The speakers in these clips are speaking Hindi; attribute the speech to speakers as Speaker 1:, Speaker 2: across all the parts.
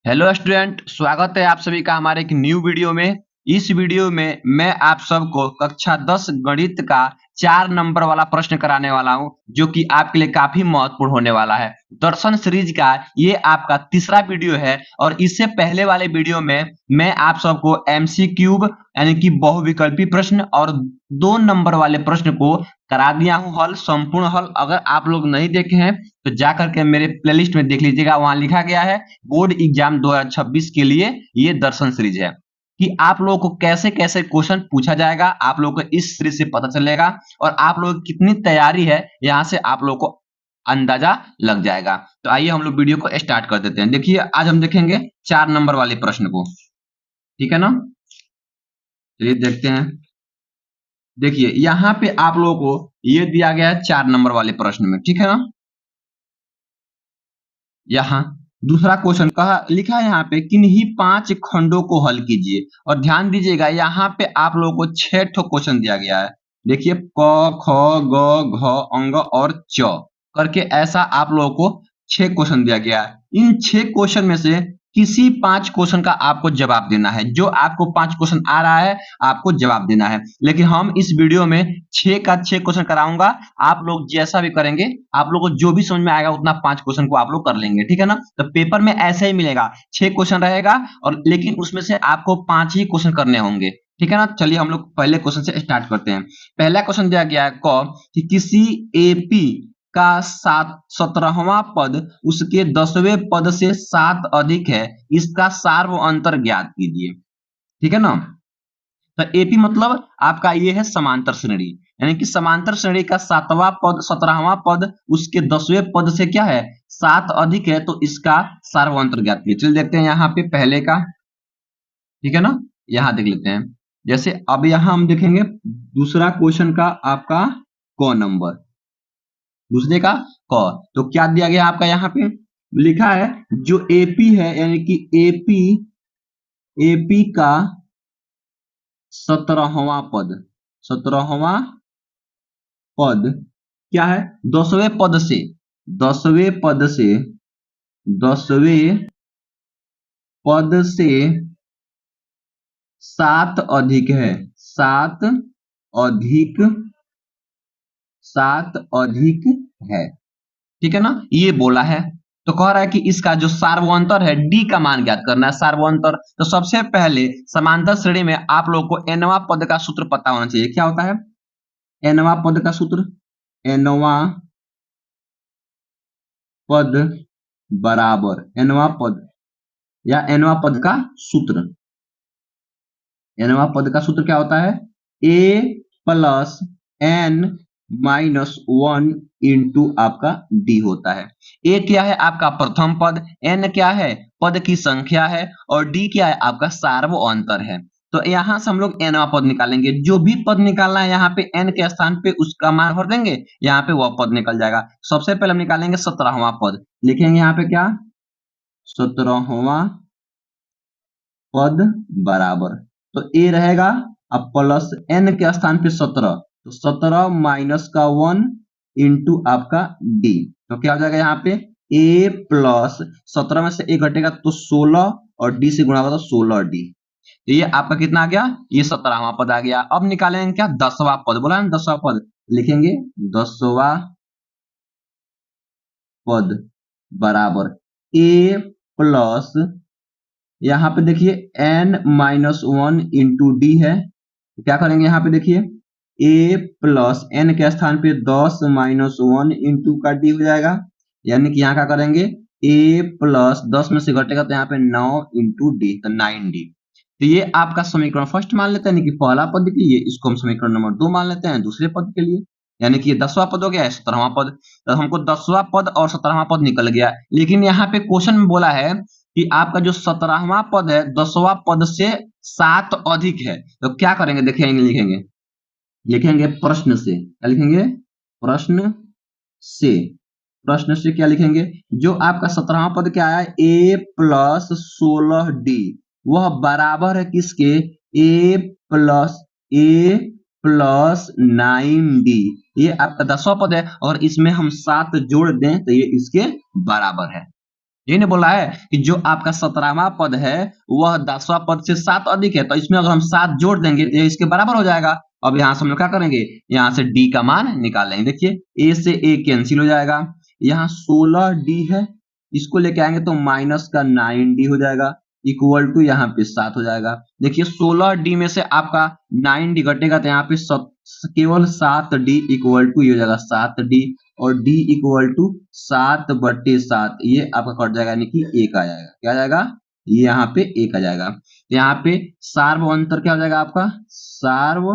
Speaker 1: हेलो स्टूडेंट, स्वागत है आप सभी का हमारे एक न्यू वीडियो में। इस वीडियो में मैं आप सबको कक्षा 10 गणित का 4 नंबर वाला प्रश्न कराने वाला हूं, जो कि आपके लिए काफी महत्वपूर्ण होने वाला है। दर्शन सीरीज का ये आपका तीसरा वीडियो है और इससे पहले वाले वीडियो में मैं आप सबको एमसीक्यूब यानी कि बहुविकल्पी प्रश्न और 2 नंबर वाले प्रश्न को करा दिया हूं हल, संपूर्ण हल। अगर आप लोग नहीं देखे हैं तो जा करके मेरे प्लेलिस्ट में देख लीजिएगा, वहां लिखा गया है बोर्ड एग्जाम 2026 के लिए ये दर्शन सीरीज है कि आप लोगों को कैसे कैसे क्वेश्चन पूछा जाएगा, आप लोगों को इस सीरीज से पता चलेगा और आप लोगों की कितनी तैयारी है यहाँ से आप लोगों को अंदाजा लग जाएगा। तो आइए हम लोग वीडियो को स्टार्ट कर देते हैं। देखिए, आज हम देखेंगे 4 नंबर वाले प्रश्न को, ठीक है ना। चलिए देखते हैं। देखिए यहाँ पे आप लोगों को ये दिया गया है 4 नंबर वाले प्रश्न में, ठीक है ना। यहाँ दूसरा क्वेश्चन कहा लिखा है यहाँ पे किन्हीं 5 खंडों को हल कीजिए और ध्यान दीजिएगा यहाँ पे आप लोगों को 6 ठो क्वेश्चन दिया गया है। देखिए क ख ग घ अंग और च करके ऐसा आप लोगों को 6 क्वेश्चन दिया गया है। इन 6 क्वेश्चन में से किसी 5 क्वेश्चन का आपको जवाब देना है। जो आपको 5 क्वेश्चन आ रहा है आपको जवाब देना है, लेकिन हम इस वीडियो में 6 का 6 क्वेश्चन कराऊंगा। आप लोग जैसा भी करेंगे, आप लोग को जो भी समझ में आएगा उतना 5 क्वेश्चन को आप लोग कर लेंगे, ठीक है ना। तो पेपर में ऐसे ही मिलेगा, 6 क्वेश्चन रहेगा और लेकिन उसमें से आपको 5 ही क्वेश्चन करने होंगे, ठीक है ना। चलिए हम लोग पहले क्वेश्चन से स्टार्ट करते हैं। पहला क्वेश्चन दिया गया है क कि किसी एपी का 17वां पद उसके 10वें पद से 7 अधिक है, इसका सार्व अंतर ज्ञात कीजिए, ठीक है ना। तो एपी मतलब आपका ये है समांतर श्रेणी, यानी कि समांतर श्रेणी का 7वां पद 17वां पद उसके 10वें पद से क्या है 7 अधिक है, तो इसका सार्वंतर ज्ञात कीजिए। चलिए देखते हैं यहाँ पे पहले का, ठीक है ना। यहाँ देख लेते हैं। जैसे अब यहाँ हम देखेंगे दूसरा क्वेश्चन का आपका क नंबर, दूसरे का क। तो क्या दिया गया आपका यहाँ पे लिखा है जो एपी है यानी कि एपी एपी का 17वां पद 17वां पद क्या है 10वें पद से 10वें पद से 10वें पद से 7 अधिक है, 7 अधिक 7 अधिक है, ठीक है ना। ये बोला है तो कह रहा है कि इसका जो सार्वंतर है डी का मान ज्ञात करना है। सार्वंतर तो सबसे पहले समांतर श्रेणी में आप लोग को एनवा पद का सूत्र पता होना चाहिए। क्या होता है एनवा पद का सूत्र? एनवा पद बराबर एनवा पद या एनवा पद का सूत्र, एनवा पद का सूत्र क्या होता है ए प्लस एन माइनस 1 इंटू आपका डी होता है। ए क्या है आपका प्रथम पद, एन क्या है पद की संख्या है और डी क्या है आपका सार्वअंतर है। तो यहां से हम लोग एनवा पद निकालेंगे। जो भी पद निकालना है यहाँ पे एन के स्थान पे उसका मान भर देंगे, यहाँ पे वह पद निकल जाएगा। सबसे पहले हम निकालेंगे 17वां पद, लिखेंगे यहाँ पे क्या 17वां पद बराबर, तो ए रहेगा अब प्लस एन के स्थान पे 17, तो 17 माइनस का 1 इंटू आपका डी, तो क्या हो जाएगा यहाँ पे ए प्लस 17 में से ए घटेगा तो 16 और डी से गुणा होगा तो 16 डी। तो ये आपका कितना आ गया ये 17वां पद आ गया। अब निकालेंगे क्या 10वां पद, बोला ना 10वां पद, लिखेंगे 10वां पद बराबर ए प्लस यहाँ पे देखिए n माइनस 1 इंटू डी है, तो क्या करेंगे यहाँ पे देखिए a प्लस एन के स्थान पे 10 माइनस 1 इंटू का डी हो जाएगा, यानी कि यहाँ क्या करेंगे a प्लस 10 में से घटेगा तो यहाँ पे 9 इंटू डी, तो 9d। तो ये आपका समीकरण फर्स्ट मान लेते हैं, यानी कि पहला पद के लिए इसको हम समीकरण नंबर 2 मान लेते हैं दूसरे पद के लिए, यानी कि ये 10वां पद हो गया 17वां पद। तो हमको 10वां पद और 17वां पद निकल गया, लेकिन यहाँ पे क्वेश्चन में बोला है कि आपका जो 17वां पद है 10वां पद से 7 अधिक है, तो क्या करेंगे देखेंगे, लिखेंगे प्रश्न से, क्या लिखेंगे प्रश्न से, प्रश्न से क्या लिखेंगे जो आपका 17वां पद क्या है a प्लस 16d वह बराबर है किसके a प्लस 9d, ये आपका 10वां पद है और इसमें हम 7 जोड़ दें तो ये इसके बराबर है। ये नहीं बोला है कि जो आपका 17वां पद है वह 10वां पद से 7 अधिक है, तो इसमें अगर हम 7 जोड़ देंगे तो ये इसके बराबर हो जाएगा। अब यहाँ से हम लोग क्या करेंगे, यहाँ से डी का मान निकाल लेंगे। देखिए ए से ए कैंसिल हो जाएगा, यहाँ 16 डी है, इसको लेके आएंगे तो माइनस का 9 डी हो जाएगा, इक्वल टू यहाँ पे 7 हो जाएगा। देखिए 16 डी में से आपका 9 डी घटेगा तो यहाँ पे केवल 7 डी इक्वल टू ये हो जाएगा 7 डी, और d इक्वल टू 7/7, ये आपका कट जाएगा, यानी कि 1 आ जाएगा। क्या आ जाएगा, ये यहाँ पे 1 आ जाएगा। तो यहाँ पे सार्व अंतर क्या हो जाएगा आपका, सार्व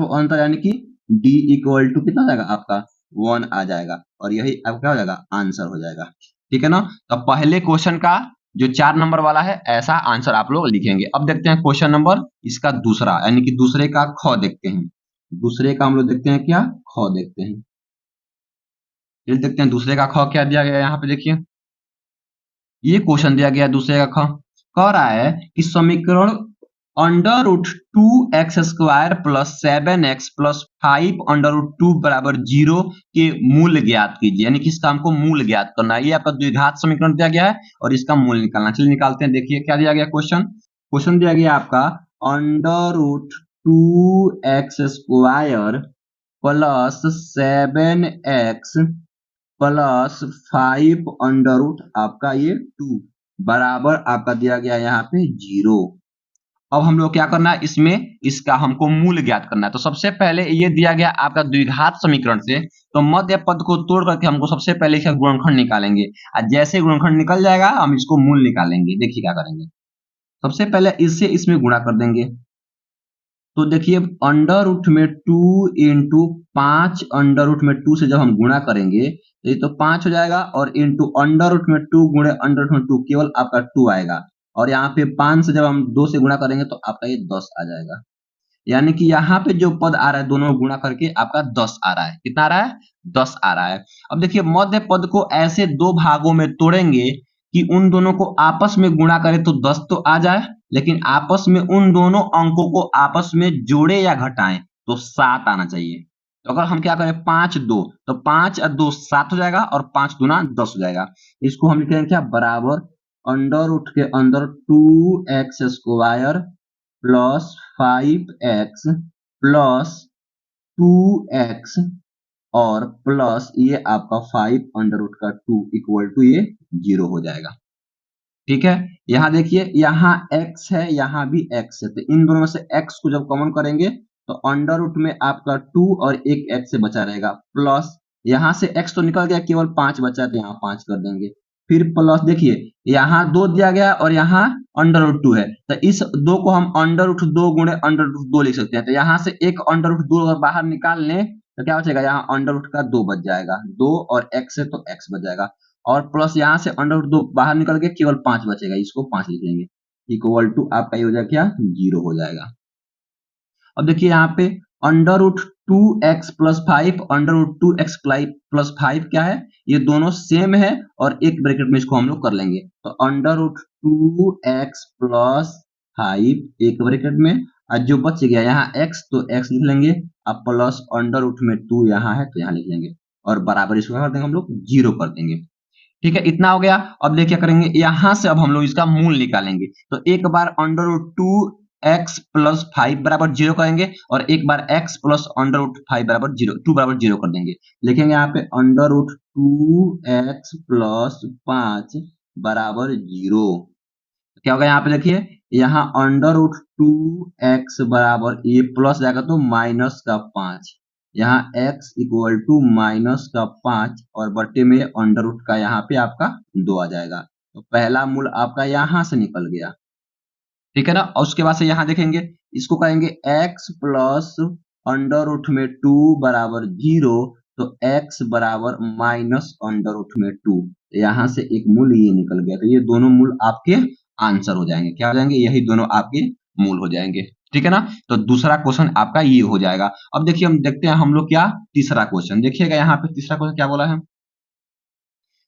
Speaker 1: अंतर यानी कि d इक्वल टू कितना आ जाएगा आपका 1 आ जाएगा, और यही आपका क्या हो जाएगा, आंसर हो जाएगा। ठीक है ना। तो पहले क्वेश्चन का जो 4 नंबर वाला है ऐसा आंसर आप लोग लिखेंगे। अब देखते हैं क्वेश्चन नंबर इसका दूसरा, यानी कि दूसरे का ख देखते हैं। दूसरे का हम लोग देखते हैं क्या, ख देखते हैं। फिर देखते हैं दूसरे का ख क्या दिया गया है। यहाँ पे देखिए ये क्वेश्चन दिया गया है दूसरे का ख, कह रहा है कि समीकरण under root 2x² plus 7x plus 5 under root 2 बराबर 0 के मूल ज्ञात कीजिए, यानी कि इसका हमको मूल ज्ञात करना है। ये आपका द्विघात समीकरण दिया गया है और इसका मूल निकालना। चलिए निकालते हैं। देखिए क्या दिया गया क्वेश्चन, क्वेश्चन दिया गया आपका under root 2x² plus 7x plus 5 under root आपका ये 2 बराबर आपका दिया गया यहाँ पे 0। अब हम लोग क्या करना है, इसमें इसका हमको मूल ज्ञात करना है। तो सबसे पहले ये दिया गया आपका द्विघात समीकरण से, तो मध्य पद को तोड़ करके हमको सबसे पहले इसका गुणनखंड निकालेंगे, और जैसे गुणनखंड निकल जाएगा हम इसको मूल निकालेंगे। देखिए क्या करेंगे, सबसे पहले इससे इसमें गुणा कर देंगे। तो देखिए अंडर रूट में 2 इंटू 5 अंडर रूट में 2 से जब हम गुणा करेंगे तो ये तो 5 हो जाएगा, और इंटू अंडर रूट में 2 गुणे अंडर रूट में 2 केवल आपका 2 आएगा, और यहाँ पे 5 से जब हम 2 से गुणा करेंगे तो आपका ये 10 आ जाएगा। यानी कि यहाँ पे जो पद आ रहा है दोनों गुणा करके आपका 10 आ रहा है। कितना आ रहा है, 10 आ रहा है। अब देखिए मध्य पद को ऐसे दो भागों में तोड़ेंगे कि उन दोनों को आपस में गुणा करें तो 10 तो आ जाए, लेकिन आपस में उन दोनों अंकों को आपस में जोड़े या घटाएं तो 7 आना चाहिए। तो अगर हम क्या करें 5 2, तो 5 और 2 7 हो जाएगा, और 5 दूना 10 हो जाएगा। इसको हम लिखेंगे क्या, बराबर अंडर रूट के अंदर 2x² plus 5x plus 2x और प्लस ये आपका 5 अंडर रूट का 2 इक्वल टू ये 0 हो जाएगा। ठीक है, यहाँ देखिए यहाँ x है, यहाँ भी x है, तो इन दोनों में से x को जब कॉमन करेंगे तो अंडर रूट में आपका 2 और एक x से बचा रहेगा, प्लस यहाँ से x तो निकल गया, केवल 5 बचा, तो यहाँ 5 कर देंगे। फिर प्लस देखिए यहाँ 2 दिया गया और यहाँ अंडर रूट 2 है, तो इस 2 को हम अंडर रूट 2 गुणे अंडर रूट 2 लिख सकते हैं। तो यहाँ से एक अंडर रूट 2 अगर बाहर निकाल लें तो क्या बचेगा, यहाँ अंडर रूट का 2 बच जाएगा, 2 और x है तो x बच जाएगा, और प्लस यहाँ से अंडर रूट 2 बाहर निकल के केवल 5 बचेगा, इसको 5 लिख लेंगे, इक्वल टू आपका ये हो जाएगा क्या, 0 हो जाएगा। अब देखिए यहाँ पे under root 2x plus 5 under root 2x plus 5 क्या है, ये दोनों सेम है, और एक ब्रैकेट में इसको हम लोग कर लेंगे, तो अंडर रूट 2x प्लस 5 एक ब्रैकेट में, और जो बच गया यहाँ x तो x लिख लेंगे, अब प्लस अंडर रूट में 2 यहाँ है तो यहाँ लिख लेंगे, और बराबर इसको कर देंगे हम लोग 0 कर देंगे। ठीक है, इतना हो गया। अब देखिए करेंगे यहाँ से अब हम लोग इसका मूल निकालेंगे, तो एक बार अंडर रूट 2x प्लस 5 बराबर 0 करेंगे, और एक बार x प्लस अंडर रूट 5 बराबर 0 2 बराबर 0 कर देंगे। लिखेंगे यहाँ पे अंडर रूट 2x प्लस 5 बराबर 0। क्या होगा यहाँ पे देखिए, यहाँ अंडर रूट 2x बराबर ये प्लस जाएगा तो माइनस का 5, यहाँ x इक्वल टू माइनस का 5 और बट्टे में अंडर रूट का यहाँ पे आपका 2 आ जाएगा, तो पहला मूल आपका यहाँ से निकल गया। ठीक है ना, और उसके बाद से यहाँ देखेंगे इसको कहेंगे x प्लस अंडर रूट में 2 बराबर 0, तो x बराबर माइनस अंडर रूट में 2, यहाँ से एक मूल ये निकल गया, तो ये दोनों मूल आपके आंसर हो जाएंगे। क्या हो जाएंगे, यही दोनों आपके मूल हो जाएंगे। ठीक है ना, तो दूसरा क्वेश्चन आपका ये हो जाएगा। अब देखिए हम देखते हैं हम लोग क्या तीसरा क्वेश्चन देखिएगा। यहाँ पे तीसरा क्वेश्चन क्या बोला है,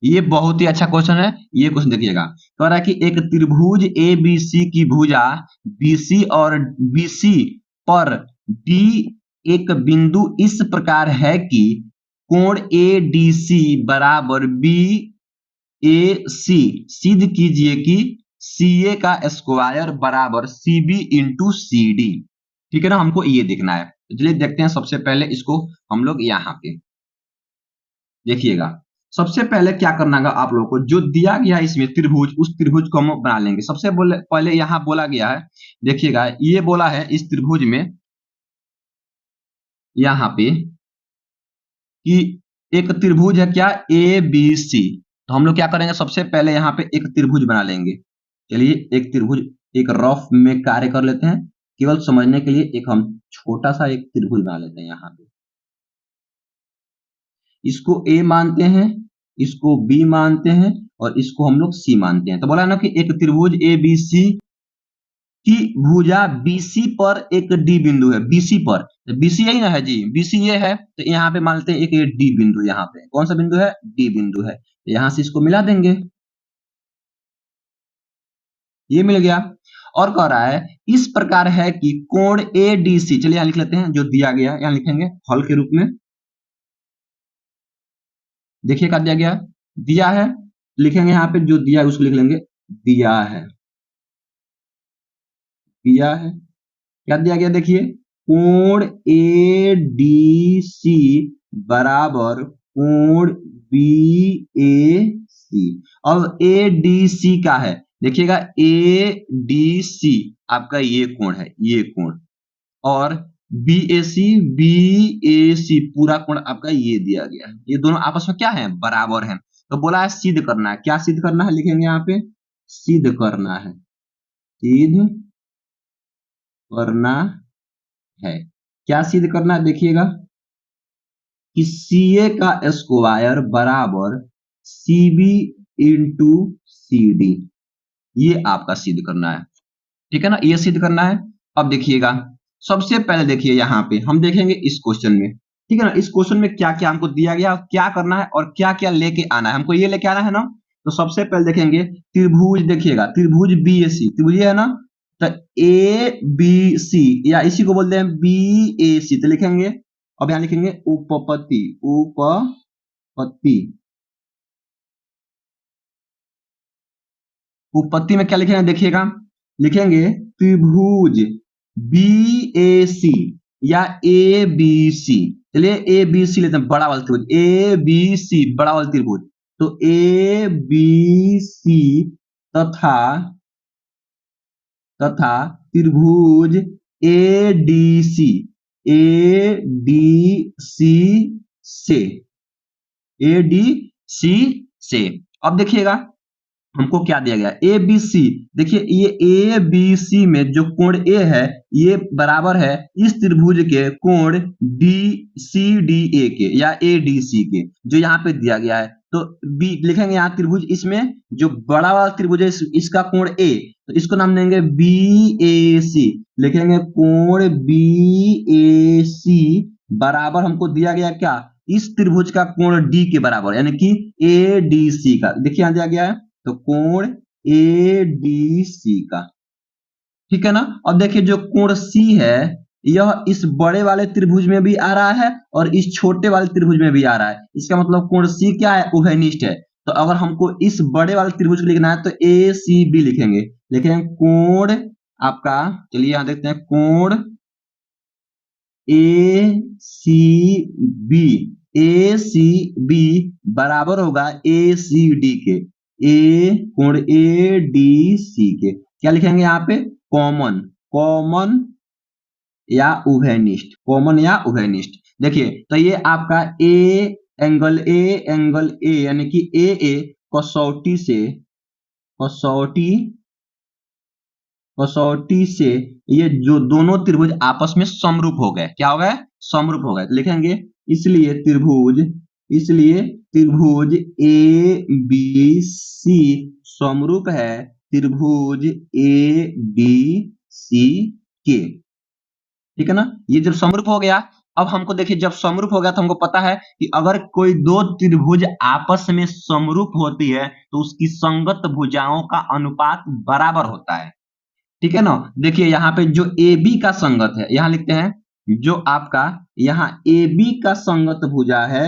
Speaker 1: ये बहुत ही अच्छा क्वेश्चन है, ये क्वेश्चन देखिएगा। कह रहा है कि एक त्रिभुज ABC की भुजा BC और BC पर D एक बिंदु इस प्रकार है कि कोण ADC बराबर BAC सिद्ध कीजिए कि CA का स्क्वायर बराबर CB इंटू CD। ठीक है ना, हमको ये देखना है। तो चलिए देखते हैं। सबसे पहले इसको हम लोग यहाँ पे देखिएगा। सबसे पहले क्या करना है आप लोगों को, जो दिया गया है इसमें त्रिभुज, उस त्रिभुज को हम बना लेंगे। सबसे पहले यहाँ बोला गया है, देखिएगा ये बोला है इस त्रिभुज में यहाँ पे कि एक त्रिभुज है क्या, ABC। तो हम लोग क्या करेंगे, सबसे पहले यहाँ पे एक त्रिभुज बना लेंगे। चलिए एक त्रिभुज एक रफ में कार्य कर लेते हैं, केवल समझने के लिए एक हम छोटा सा एक त्रिभुज बना लेते हैं। यहाँ पे इसको A मानते हैं, इसको B मानते हैं और इसको हम लोग C मानते हैं। तो बोला ना कि एक त्रिभुज ABC की भुजा BC पर एक D बिंदु है। BC पर, तो BC यही ना है जी, BC ये है। तो यहाँ पे मान लेते हैं एक ये D बिंदु, यहाँ पे कौन सा बिंदु है, D बिंदु है। तो यहाँ से इसको मिला देंगे, ये मिल गया। और कह रहा है इस प्रकार है कि कोण ADC, चलिए यहाँ लिख लेते हैं जो दिया गया, यहाँ लिखेंगे हल के रूप में। देखिए क्या दिया गया, दिया है, लिखेंगे यहाँ पे जो दिया है उसको लिख लेंगे, दिया है, दिया है। क्या दिया गया, देखिए कोण ADC बराबर कोण BAC। अब ADC का है, देखिएगा ADC आपका ये कोण है, ये कोण, और BAC पूरा कोण आपका ये दिया गया है। ये दोनों आपस में क्या है, बराबर है। तो बोला है सिद्ध करना है। क्या सिद्ध करना है, लिखेंगे यहाँ पे सिद्ध करना है, सिद्ध करना है। क्या सिद्ध करना है, देखिएगा कि CA का स्क्वायर बराबर CB इंटू CD, ये आपका सिद्ध करना है। ठीक है ना, ये सिद्ध करना है। अब देखिएगा, सबसे पहले देखिए यहाँ पे हम देखेंगे इस क्वेश्चन में, ठीक है ना, इस क्वेश्चन में क्या क्या हमको दिया गया, क्या करना है और क्या क्या लेके आना है। हमको ये लेके आना है ना। तो सबसे पहले देखेंगे त्रिभुज, देखिएगा त्रिभुज BAC, त्रिभुज है ना, तो ABC या इसी को बोलते हैं BAC। तो लिखेंगे, अब यहाँ लिखेंगे उपपत्ति, उपपत्ति, उपपत्ति में क्या लिखेंगे, देखिएगा लिखेंगे त्रिभुज BAC या ABC। चलिए ABC लेते हैं, बड़ा वाला त्रिभुज ABC, बड़ा वाला त्रिभुज। तो ABC तथा त्रिभुज ADC, ADC से। अब देखिएगा हमको क्या दिया गया, ABC। देखिए ये ABC में जो कोण A है ये बराबर है इस त्रिभुज के कोण DCDA के या ADC के, जो यहाँ पे दिया गया है। तो B लिखेंगे यहाँ त्रिभुज, इसमें जो बड़ा वाला त्रिभुज है इसका कोण A, तो इसको नाम देंगे BAC। लिखेंगे कोण BAC बराबर हमको दिया गया क्या, इस त्रिभुज का कोण D के बराबर, यानी कि ADC का। देखिए यहाँ दिया गया है, तो कोण ADC का, ठीक है ना। अब देखिए जो कोण C है यह इस बड़े वाले त्रिभुज में भी आ रहा है और इस छोटे वाले त्रिभुज में भी आ रहा है। इसका मतलब कोण C क्या है, उभयनिष्ठ है। तो अगर हमको इस बड़े वाले त्रिभुज को लिखना है तो ACB लिखेंगे। लिखेंगे कोण आपका, चलिए यहां देखते हैं, कोण ACB बराबर होगा ACD के, कोण ADC के। क्या लिखेंगे यहाँ पे, कॉमन, कॉमन या उभयनिष्ठ, कॉमन या उभयनिष्ठ। देखिए तो ये आपका एंगल A यानी कि AA कसौटी से ये जो दोनों त्रिभुज आपस में समरूप हो गए। क्या हो गए, समरूप हो गए। तो लिखेंगे इसलिए त्रिभुज ABC समरूप है त्रिभुज ABC के, ठीक है ना। ये जब समरूप हो गया, अब हमको देखिए जब समरूप हो गया तो हमको पता है कि अगर कोई दो त्रिभुज आपस में समरूप होती है तो उसकी संगत भुजाओं का अनुपात बराबर होता है, ठीक है ना। देखिए यहाँ पे जो AB का संगत है, यहाँ लिखते हैं जो आपका यहाँ AB का संगत भुजा है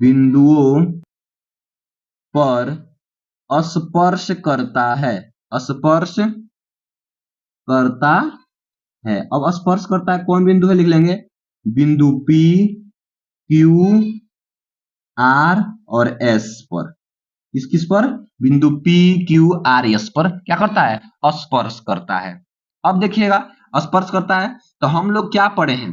Speaker 1: बिंदुओं पर स्पर्श करता है, स्पर्श करता है। अब स्पर्श करता है कौन बिंदु है, लिख लेंगे बिंदु P, Q, R और S पर। किस पर? बिंदु P, Q, R, S पर क्या करता है? स्पर्श करता है। अब देखिएगा स्पर्श करता है तो हम लोग क्या पढ़े हैं,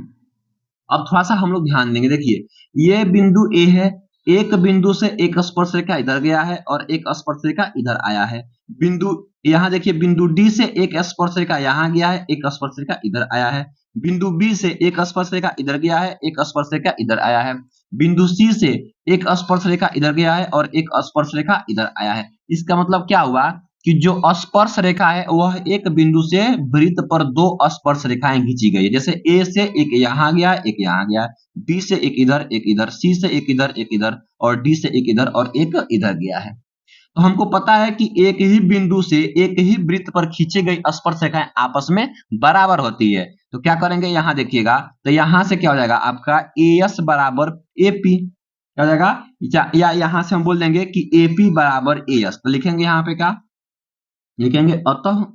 Speaker 1: अब थोड़ा सा हम लोग ध्यान देंगे। देखिए ये बिंदु A है, एक बिंदु से एक स्पर्श रेखा इधर गया है और एक स्पर्श रेखा इधर आया है। बिंदु यहाँ देखिए बिंदु D से एक स्पर्श रेखा यहाँ गया है, एक स्पर्श रेखा इधर आया है। बिंदु B से एक स्पर्श रेखा इधर गया है, एक स्पर्श रेखा इधर आया है। बिंदु C से एक स्पर्श रेखा इधर गया है और एक स्पर्श रेखा इधर आया है। इसका मतलब क्या हुआ कि जो स्पर्श रेखा है वह एक बिंदु से वृत्त पर दो स्पर्श रेखाएं खींची गई है। जैसे A से एक यहाँ गया, एक यहाँ गया, B से एक इधर, C से एक इधर और D से एक इधर और एक इधर गया है। तो हमको पता है कि एक ही बिंदु से एक ही वृत्त पर खींची गई स्पर्श रेखाएं आपस में बराबर होती है। तो क्या करेंगे यहाँ देखिएगा, तो यहाँ से क्या हो जाएगा आपका AS बराबर AP, क्या हो जाएगा, या यहाँ से हम बोल देंगे कि AP बराबर AS। तो लिखेंगे यहाँ पे क्या लिखेंगे, अतः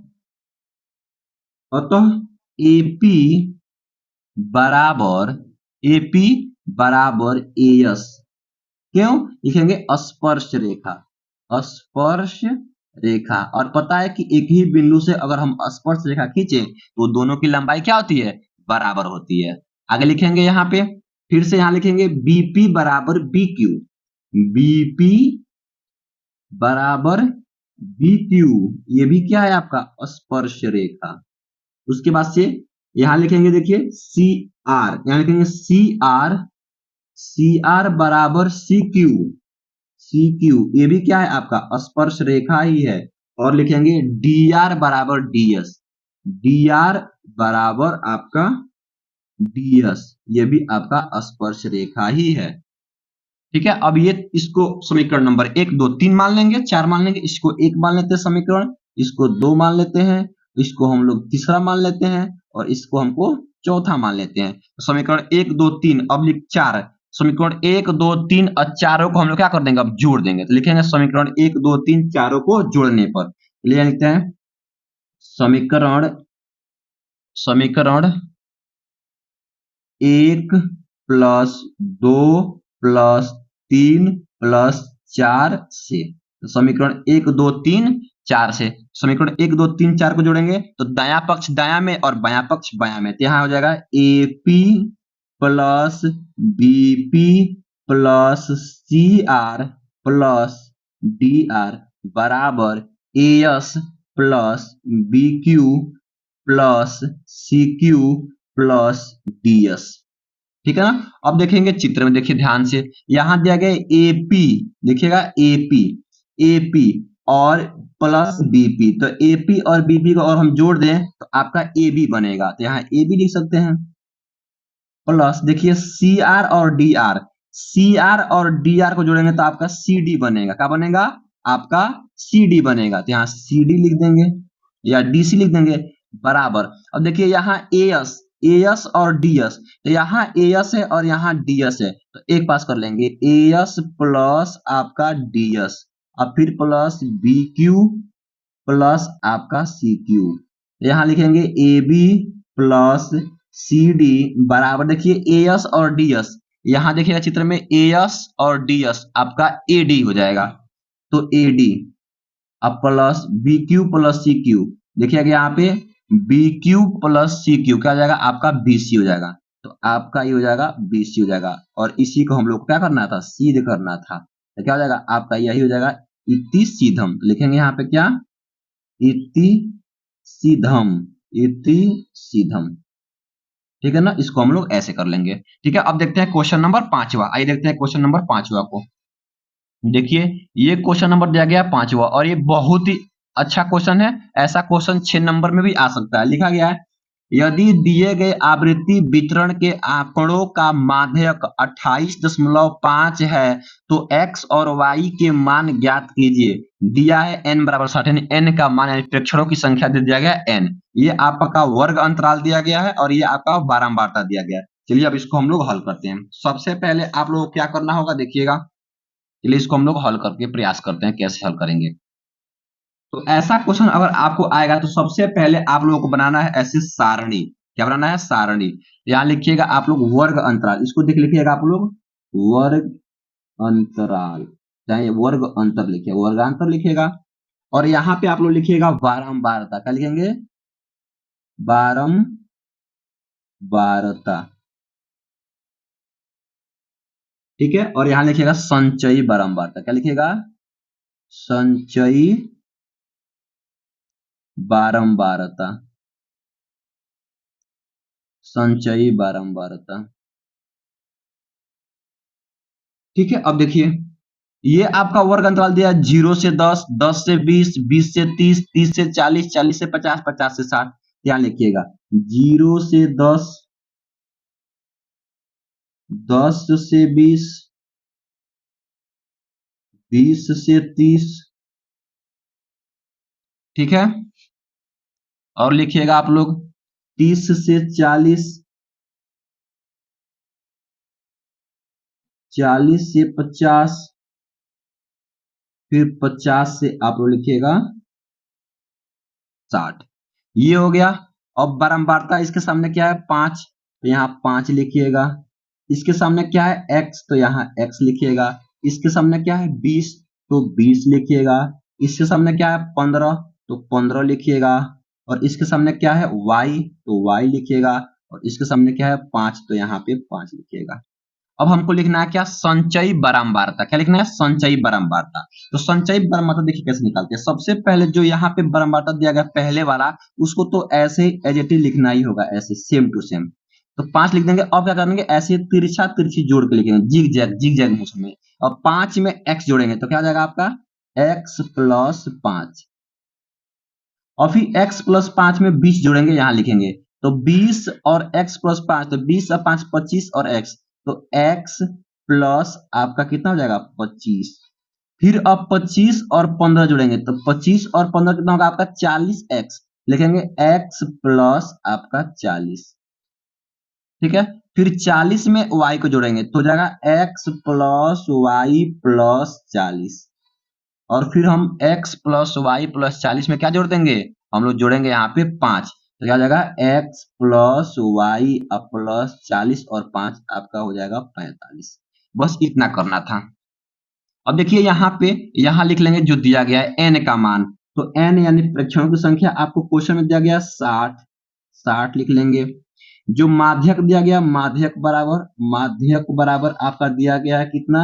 Speaker 1: AP बराबर AS। क्यों लिखेंगे? स्पर्श रेखा, स्पर्श रेखा। और पता है कि एक ही बिंदु से अगर हम स्पर्श रेखा खींचे तो दोनों की लंबाई क्या होती है? बराबर होती है। आगे लिखेंगे यहाँ पे, फिर से यहाँ लिखेंगे BP बराबर BQ, BP बराबर BQ, ये भी क्या है आपका? स्पर्श रेखा। उसके बाद से यहां लिखेंगे देखिए CR, यहां लिखेंगे CR बराबर CQ, ये भी क्या है आपका? स्पर्श रेखा ही है। और लिखेंगे DR बराबर DR बराबर आपका DS, ये भी आपका स्पर्श रेखा ही है। ठीक है, अब ये इसको समीकरण नंबर 1 2 3 मान लेंगे, 4 मान लेंगे, इसको 1 मान लेते हैं समीकरण, इसको 2 मान लेते हैं, इसको हम लोग तीसरा मान लेते हैं और इसको हमको चौथा मान लेते हैं। तो समीकरण 1 2 3 अब 4, समीकरण 1 2 3 और चारों को हम लोग क्या कर देंगे? अब जोड़ देंगे। तो लिखेंगे समीकरण 1 2 3 चारों को जोड़ने पर लिखते हैं समीकरण 1 प्लस 2 प्लस 3 प्लस 4 से, तो समीकरण 1 2 3 4 से समीकरण 1 2 3 4 को जोड़ेंगे तो दायां पक्ष दायां में और बायां पक्ष बायां में, तो यहाँ हो जाएगा AP plus BP plus CR plus DR बराबर AS plus BQ plus CQ plus DS। ठीक है ना। अब देखेंगे चित्र में, देखिए ध्यान से, यहां दिया गया AP, देखिएगा AP और प्लस BP, तो AP और BP को और हम जोड़ दें तो आपका AB बनेगा, तो यहाँ AB लिख सकते हैं। प्लस देखिए CR और DR को जोड़ेंगे तो आपका CD बनेगा, क्या बनेगा? आपका CD बनेगा, तो यहाँ CD लिख देंगे या DC लिख देंगे बराबर। अब देखिए यहाँ AS और DS, तो यहाँ AS है और यहाँ DS है, तो एक पास कर लेंगे AS प्लस आपका DS, अब फिर प्लस BQ प्लस आपका CQ, यहाँ लिखेंगे AB प्लस CD बराबर, देखिए AS और DS, यहाँ देखिएगा चित्र में AS और DS आपका AD हो जाएगा, तो AD अब प्लस BQ प्लस CQ, देखिएगा यहाँ पे BQ प्लस CQ क्या हो जाएगा? आपका BC हो जाएगा, तो आपका ये हो जाएगा BC हो जाएगा। और इसी को हम लोग क्या करना था? सिद्ध करना था, तो क्या हो जाएगा? आपका यही हो जाएगा इति सीधम। तो लिखेंगे यहाँ पे क्या? इति सीधम। ठीक है ना, इसको हम लोग ऐसे कर लेंगे। ठीक है, अब देखते हैं क्वेश्चन नंबर 5वां। आइए देखते हैं क्वेश्चन नंबर 5वां को। देखिए ये क्वेश्चन नंबर दिया गया 5वां और ये बहुत ही अच्छा क्वेश्चन है। ऐसा क्वेश्चन 6 नंबर में भी आ सकता है। लिखा गया है, यदि दिए गए आवृत्ति वितरण के आंकड़ों का माध्यक 28.5 है तो x और y के मान ज्ञात कीजिए। दिया है n बराबर 60, n का मान प्रेक्षणों की संख्या दे दिया गया n, ये आपका वर्ग अंतराल दिया गया है और ये आपका बारंबारता दिया गया है। चलिए अब इसको हम लोग हल करते हैं। सबसे पहले आप लोगों को क्या करना होगा देखिएगा। चलिए इसको हम लोग हल करके प्रयास करते हैं कैसे हल करेंगे। तो ऐसा क्वेश्चन अगर आपको आएगा तो सबसे पहले आप लोगों को बनाना है ऐसे सारणी। क्या बनाना है? सारणी। यहाँ लिखिएगा आप लोग वर्ग अंतराल, इसको देख लिखिएगा आप लोग वर्ग अंतराल, चाहे वर्ग अंतर लिखिए, वर्गांतर लिखिएगा। और यहाँ पे आप लोग लिखिएगा बारंबारता। क्या लिखेंगे? बारंबारता। ठीक है। और यहाँ लिखिएगा संचयी बारंबारता। क्या लिखिएगा? संचयी बारंबारता। संचयी बारंबारता। ठीक है। अब देखिए ये आपका वर्ग अंतराल दिया है 0 से 10, 10 से 20, 20 से 30, 30 से 40, 40 से 50, 50 से 60। यहाँ लिखिएगा 0 से 10, 10 से 20, 20 से 30। ठीक है। और लिखिएगा आप लोग 30 से 40, 40 से 50, फिर 50 से आप लोग लिखिएगा 60। ये हो गया। अब बारंबारता इसके सामने क्या है? 5, तो यहाँ 5 लिखिएगा। इसके सामने क्या है? x, तो यहाँ x लिखिएगा। इसके सामने क्या है? 20, तो 20 लिखिएगा। इसके सामने क्या है? 15, तो 15 लिखिएगा। और इसके सामने क्या है? y, तो y लिखिएगा। और इसके सामने क्या है? 5, तो यहाँ पे 5 लिखिएगा। अब हमको लिखना है क्या? संचयी बारंबारता। क्या लिखना है? संचयी बारंबारता। तो संचयी बारंबारता देखिए कैसे निकालते हैं। सबसे पहले जो यहाँ पे बारंबारता दिया गया पहले वाला, उसको तो ऐसे ही एज इट इज लिखना ही होगा, ऐसे सेम टू सेम। तो 5 लिख देंगे। अब क्या करेंगे? ऐसे तिरछा तिरछी जोड़ के लिखेंगे, जिग जैग मोशन में। और 5 में x जोड़ेंगे तो क्या हो जाएगा आपका? x plus 5। और फिर x प्लस 5 में 20 जोड़ेंगे, यहां लिखेंगे। तो 20 और x प्लस 5, तो 20 और 5 25, और x, तो x प्लस आपका कितना हो जाएगा? 25। फिर अब 25 और 15 जोड़ेंगे, तो 25 और 15 कितना होगा आपका? 40x। लिखेंगे x प्लस आपका 40। ठीक है। फिर 40 में y को जोड़ेंगे तो हो जाएगा x प्लस y प्लस 40। और फिर हम x प्लस वाई प्लस 40 में क्या जोड़ देंगे? हम लोग जोड़ेंगे यहाँ पे 5। तो क्या हो जाएगा? x प्लस वाई प्लस 40 और 5 आपका हो जाएगा 45। बस इतना करना था। अब देखिए यहाँ पे यहाँ लिख लेंगे जो दिया गया है n का मान। तो n यानी प्रेक्षणों की संख्या आपको क्वेश्चन में दिया गया 60, 60 लिख लेंगे। जो माध्यक दिया गया, माध्यक बराबर आपका दिया गया है कितना?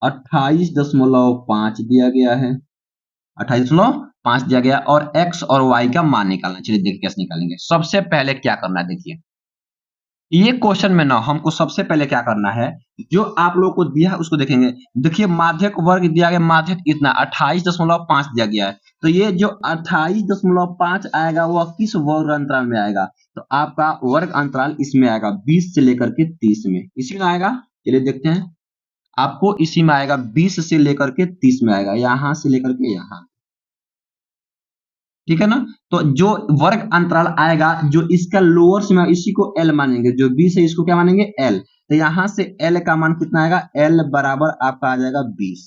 Speaker 1: 28.5 दिया गया है। 28.5 दिया गया। और x और y का मान निकालना। चलिए देखिए कैसे निकालेंगे। सबसे पहले क्या करना है देखिए, ये क्वेश्चन में ना हमको सबसे पहले क्या करना है, जो आप लोगों को दिया है उसको देखेंगे। देखिए माध्यक वर्ग दिया गया, माध्यक इतना 28.5 दिया गया है। तो ये जो 28.5 आएगा वह किस वर्ग अंतराल में आएगा? तो आपका वर्ग अंतराल इसमें आएगा 20 से लेकर के 30 में, इसी में आएगा। चलिए देखते हैं। आपको इसी में आएगा 20 से लेकर के 30 में आएगा, यहां से लेकर के यहां। ठीक है ना। तो जो वर्ग अंतराल आएगा, जो इसका लोअर सीमा, इसी को L मानेंगे। जो 20 है इसको क्या मानेंगे? L। तो यहां से L का मान कितना आएगा? L बराबर आपका आ जाएगा 20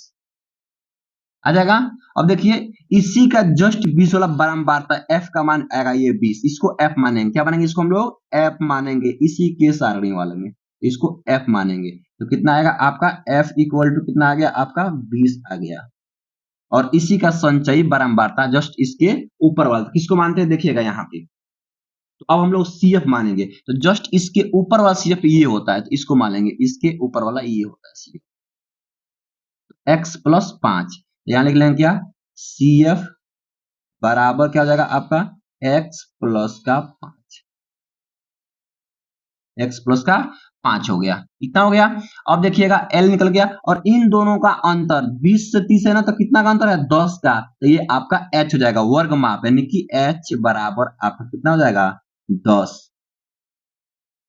Speaker 1: आ जाएगा। अब देखिए इसी का जस्ट 20 वाला बारंबारता f का मान आएगा ये 20, इसको f मानेंगे। क्या मानेंगे इसको? हम लोग f मानेंगे, इसी के सारणी वाले में इसको f मानेंगे। तो कितना आएगा आपका? f इक्वल टू कितना आ गया आपका? 20 आ गया। और इसी का संचयी बारंबारता जस्ट इसके ऊपर वाला, किसको मानते हैं देखिएगा यहाँ पे। तो अब हम लोग CF मानेंगे, तो जस्ट इसके ऊपर वाला CF ये होता है, तो इसको मानेंगे। इसके ऊपर वाला ये होता है CF, x प्लस 5। यहाँ लिख लेंगे क्या? CF बराबर क्या हो जाएगा आपका? x प्लस का 5। x प्लस का 5 हो गया। कितना हो गया? अब देखिएगा L निकल गया। और इन दोनों का अंतर 20 से 30 है ना, तो कितना का अंतर है? 10 का। तो ये आपका h हो जाएगा, वर्ग माप, यानी कि h बराबर आपका कितना हो जाएगा? 10।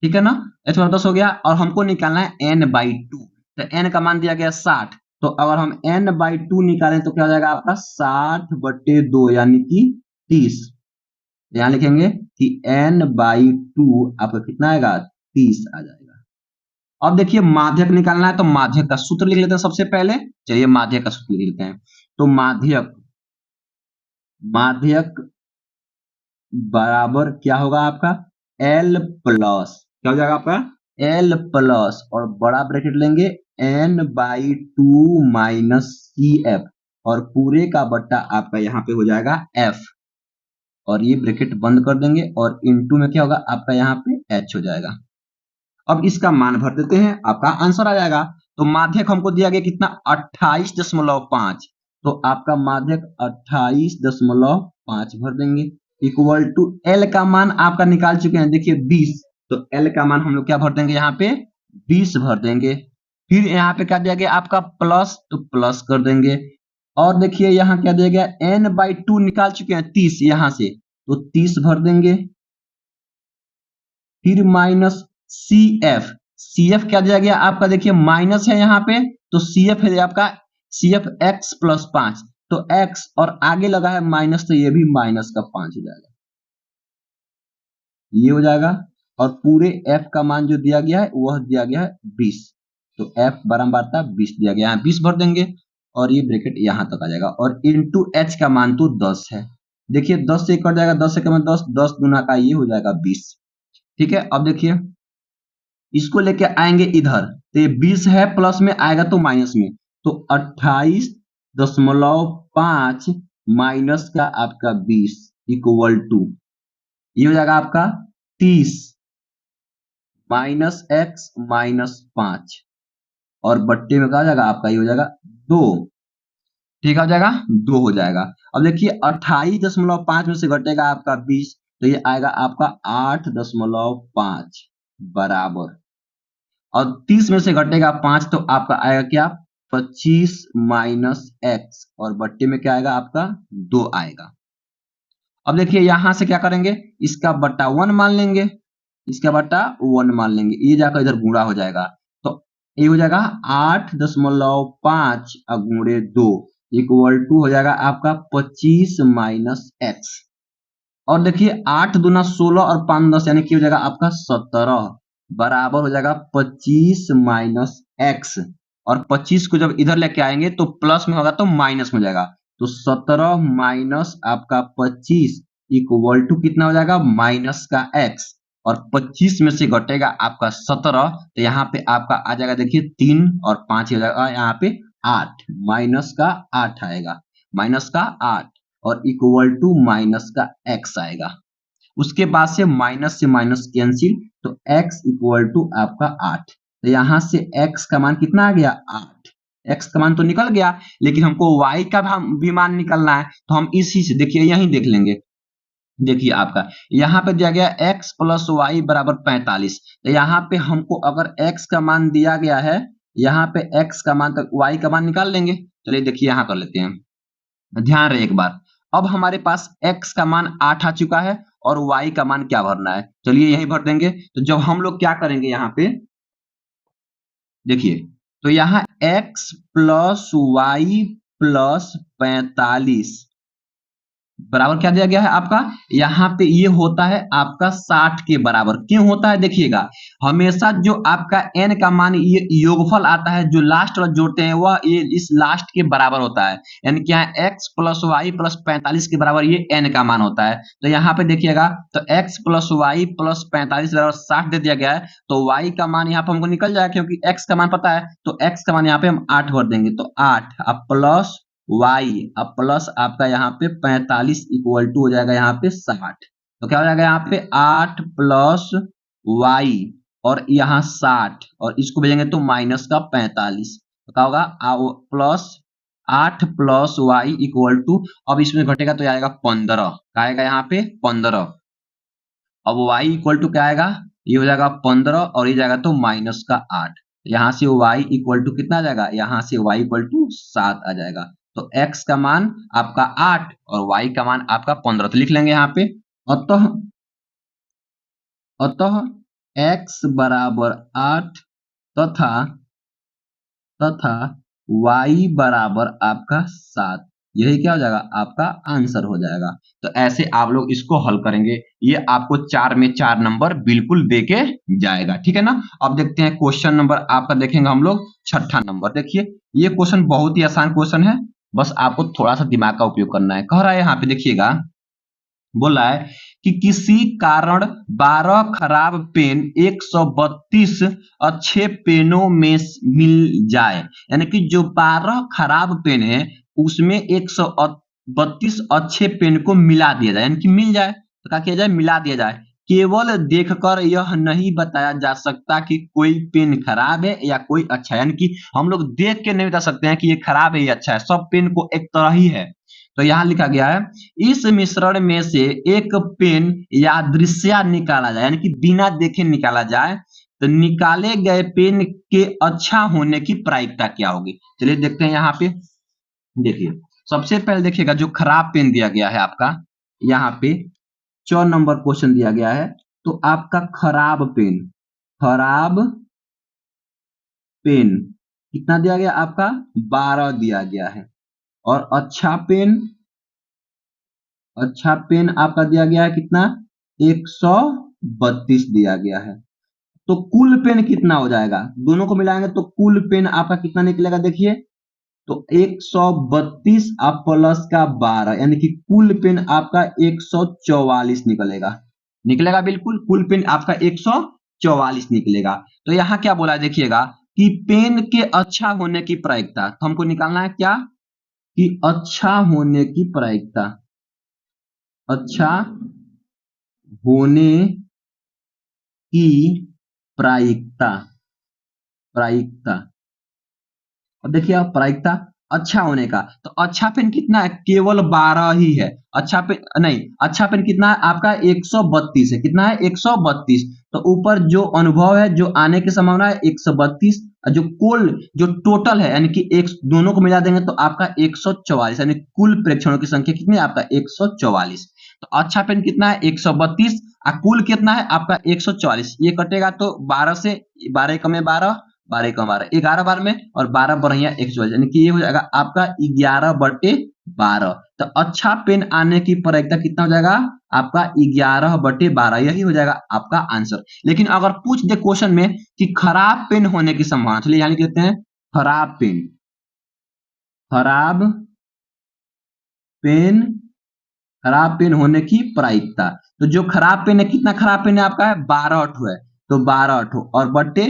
Speaker 1: ठीक है ना। h बराबर 10 हो गया। और हमको निकालना है n/2। तो n का मान दिया गया 60। तो अगर हम n/2 निकालें तो क्या हो जाएगा आपका? 60/2 यानी कि 30। यहाँ लिखेंगे कि n/2 आपका कितना आएगा? 30 आ जाएगा। अब देखिए माध्यक निकालना है तो माध्यक का सूत्र लिख लेते हैं सबसे पहले। चलिए माध्यक का सूत्र लिख लेते हैं। तो माध्यक बराबर क्या होगा आपका L प्लस, क्या हो जाएगा आपका L प्लस और बड़ा ब्रैकेट लेंगे N/2 माइनस CF और पूरे का बट्टा आपका यहाँ पे हो जाएगा F और ये ब्रैकेट बंद कर देंगे और इनटू में क्या होगा आपका यहाँ पे H हो जाएगा। अब इसका मान भर देते हैं, आपका आंसर आ जाएगा। तो माध्यक हमको दिया गया कितना 28.5, तो आपका माध्यक 28.5 भर देंगे इक्वल टू L का मान आपका निकाल चुके हैं देखिए 20, तो L का मान हम लोग क्या भर देंगे यहाँ पे 20 भर देंगे। फिर यहाँ पे क्या दिया गया आपका प्लस, तो प्लस कर देंगे और देखिए यहाँ क्या दिया गया N/2 निकाल चुके हैं 30 यहाँ से, तो 30 भर देंगे। फिर माइनस CF क्या दिया गया आपका देखिए माइनस है यहाँ पे, तो CF है आपका CF x प्लस 5, तो x और आगे लगा है माइनस, तो ये भी माइनस का 5 हो जाएगा, ये हो जाएगा। और पूरे f का मान जो दिया गया है वह दिया गया है 20, तो f बारंबारता 20 दिया गया है, 20 भर देंगे और ये ब्रैकेट यहां तक आ जाएगा और इनटू h का मान तो 10 है। देखिए 10 से कट जाएगा, 10 से कम 10, 10 गुना का ये हो जाएगा 20। ठीक है, अब देखिए इसको लेके आएंगे इधर, तो ये 20 है प्लस में आएगा तो माइनस में, तो 28.5 माइनस का आपका 20 इक्वल टू ये हो जाएगा आपका 30 माइनस x माइनस 5 और बट्टे में क्या हो जाएगा आपका, ये हो जाएगा 2। ठीक हो जाएगा 2 हो जाएगा। अब देखिए 28.5 में से घटेगा आपका 20, तो ये आएगा आपका 8.5 बराबर, और 30 में से घटेगा 5 तो आपका आएगा क्या 25 माइनस x और बट्टे में क्या आएगा आपका 2 आएगा। अब देखिए यहां से क्या करेंगे, इसका बट्टा 1 मान लेंगे, इसका बट्टा 1 मान लेंगे, ये जाकर इधर गुणा हो जाएगा, तो ये हो जाएगा 8.5 गुणे 2 इक्वल टू हो जाएगा आपका 25 माइनस x। और देखिए 8 दूना 16 और 5 10 यानी कि हो जाएगा आपका 17 बराबर हो जाएगा 25 माइनस x, और 25 को जब इधर लेके आएंगे तो प्लस में होगा तो माइनस में हो जाएगा, तो 17 माइनस आपका 25 इक्वल टू कितना हो जाएगा माइनस का x, और 25 में से घटेगा आपका 17, तो यहाँ पे आपका आ जाएगा देखिए 3 और 5 हो जाएगा यहाँ पे 8, माइनस का 8 आएगा, माइनस का 8 और इक्वल टू माइनस का x आएगा। उसके बाद से माइनस कैंसिल, तो x इक्वल टू आपका 8, तो यहां से x का मान कितना आ गया 8, x का मान तो निकल गया, लेकिन हमको y का भी मान निकलना है, तो हम इसी से देखिए यहीं देख लेंगे। देखिए आपका यहाँ पे दिया गया x प्लस वाई बराबर 45, तो यहाँ पे हमको अगर x का मान दिया गया है, यहाँ पे x का मान तक y का मान निकाल लेंगे। चलिए देखिए यहाँ कर लेते हैं, ध्यान रहे एक बार। अब हमारे पास x का मान 8 आ चुका है और y का मान क्या भरना है, चलिए यही भर देंगे। तो जब हम लोग क्या करेंगे यहाँ पे देखिए, तो यहाँ x प्लस वाई प्लस 45 बराबर क्या दिया गया है आपका, यहाँ पे ये होता है आपका 60 के बराबर। क्यों होता है देखिएगा, हमेशा जो आपका n का मान ये योगफल आता है जो लास्ट वाला जोड़ते हैं वह ये इस लास्ट के बराबर होता है, यानी कि यहाँ x प्लस वाई प्लस 45 के बराबर ये n का मान होता है। तो यहाँ पे देखिएगा तो x प्लस वाई प्लस 45 बराबर 60 दे दिया गया है, तो y का मान यहाँ पे हमको निकल जाएगा क्योंकि x का मान पता है, तो x का मान यहाँ पे हम 8 भर देंगे, तो 8 अब प्लस y अब प्लस आपका यहाँ पे 45 इक्वल टू हो जाएगा यहाँ पे 60, तो क्या हो जाएगा यहाँ पे 8 प्लस y और यहाँ 60 और इसको भेजेंगे तो माइनस का 45, तो क्या होगा plus 8 plus y equal to, अब इसमें घटेगा तो आएगा 15, क्या आएगा यहाँ पे 15। अब y इक्वल टू क्या आएगा, ये हो जाएगा 15 और ये जाएगा तो माइनस का 8, यहाँ से y इक्वल टू कितना आ जाएगा, यहाँ से y इक्वल टू 7 आ जाएगा। तो x का मान आपका 8 और y का मान आपका 15, तो लिख लेंगे यहाँ पे अतः x बराबर 8 तथा y बराबर आपका 7, यही क्या हो जाएगा आपका आंसर हो जाएगा। तो ऐसे आप लोग इसको हल करेंगे, ये आपको 4 में 4 नंबर बिल्कुल देके जाएगा, ठीक है ना। अब देखते हैं क्वेश्चन नंबर आपका देखेंगे हम लोग 6ठा नंबर। देखिए ये क्वेश्चन बहुत ही आसान क्वेश्चन है, बस आपको थोड़ा सा दिमाग का उपयोग करना है। कह रहा है यहाँ पे देखिएगा, बोला है कि किसी कारण 12 खराब पेन 132 अच्छे पेनों में मिल जाए, यानी कि जो 12 खराब पेन है उसमें 132 अच्छे पेन को मिला दिया जाए, यानी कि मिल जाए तो क्या किया जाए, मिला दिया जाए। केवल देखकर यह नहीं बताया जा सकता कि कोई पेन खराब है या कोई अच्छा है, यानी कि हम लोग देख के नहीं बता सकते हैं कि ये खराब है या अच्छा है, सब पेन को एक तरह ही है। तो यहाँ लिखा गया है इस मिश्रण में से एक पेन या दृश्य निकाला जाए, यानी कि बिना देखे निकाला जाए, तो निकाले गए पेन के अच्छा होने की प्रायिकता क्या होगी। चलिए देखते हैं यहाँ पे। देखिए सबसे पहले देखिएगा जो खराब पेन दिया गया है आपका, यहाँ पे 4 नंबर क्वेश्चन दिया गया है। तो आपका खराब पेन कितना दिया गया आपका 12 दिया गया है, और अच्छा पेन आपका दिया गया है कितना 132 दिया गया है। तो कुल पेन कितना हो जाएगा, दोनों को मिलाएंगे तो कुल पेन आपका कितना निकलेगा। देखिए तो 132 आप प्लस का 12, यानी कि कुल पेन आपका 144 निकलेगा बिल्कुल, कुल पेन आपका 144 निकलेगा। तो यहाँ क्या बोला है देखिएगा कि पेन के अच्छा होने की प्रायिकता, तो हमको निकालना है क्या कि अच्छा होने की प्रायिकता, अच्छा होने की प्रायिकता। अब देखिए आप प्रायिकता अच्छा होने का, तो अच्छा पेन कितना है, केवल 12 ही है। अच्छा पेन नहीं, अच्छा पेन कितना है आपका 132 है, कितना है 132। तो ऊपर जो अनुभव है, जो आने की संभावना है 132, जो कुल जो टोटल है यानी कि एक दोनों को मिला देंगे तो आपका 144, यानी कुल प्रेक्षणों की संख्या कितनी है आपका 144। तो अच्छा पेन कितना है 132, और कुल कितना है आपका 144। ये कटेगा तो 12 से 12 कम 12, 12 कम 12, 11 बार में, और 12 बढ़िया 144, यानी कि ये हो जाएगा आपका 11/12। तो अच्छा पेन आने की प्रायिकता कितना हो जाएगा आपका 11/12, यही हो जाएगा आपका आंसर। लेकिन अगर पूछ दे क्वेश्चन में कि खराब पेन होने की संभावना, चलिए यहाँ लिख देते हैं खराब पेन होने की प्रायिकता। तो जो खराब पेन है, कितना खराब पेन है आपका 12 है, तो 12 और बट्टे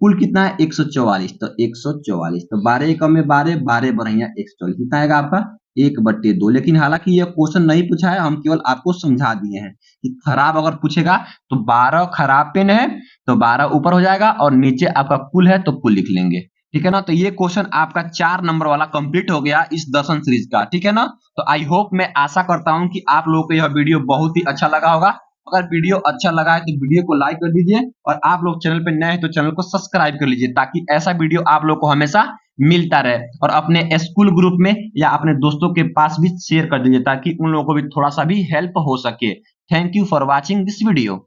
Speaker 1: कुल कितना है 144, तो 144, तो 12 कम में 12, 12 बढ़िया 144, कितना आएगा आपका 1/2। लेकिन हालांकि ये क्वेश्चन नहीं पूछा है, हम केवल आपको समझा दिए हैं कि खराब अगर पूछेगा तो 12 खराब पेन है तो 12 ऊपर हो जाएगा, और नीचे आपका कुल है तो कुल लिख लेंगे, ठीक है ना। तो ये क्वेश्चन आपका 4 नंबर वाला कंप्लीट हो गया इस दर्शन सीरीज का, ठीक है ना। तो आई होप, मैं आशा करता हूं कि आप लोगों को यह वीडियो बहुत ही अच्छा लगा होगा। अगर वीडियो अच्छा लगा है तो वीडियो को लाइक कर दीजिए, और आप लोग चैनल पे नए हैं तो चैनल को सब्सक्राइब कर लीजिए, ताकि ऐसा वीडियो आप लोग को हमेशा मिलता रहे। और अपने स्कूल ग्रुप में या अपने दोस्तों के पास भी शेयर कर दीजिए, ताकि उन लोगों को भी थोड़ा सा भी हेल्प हो सके। Thank you for watching this video.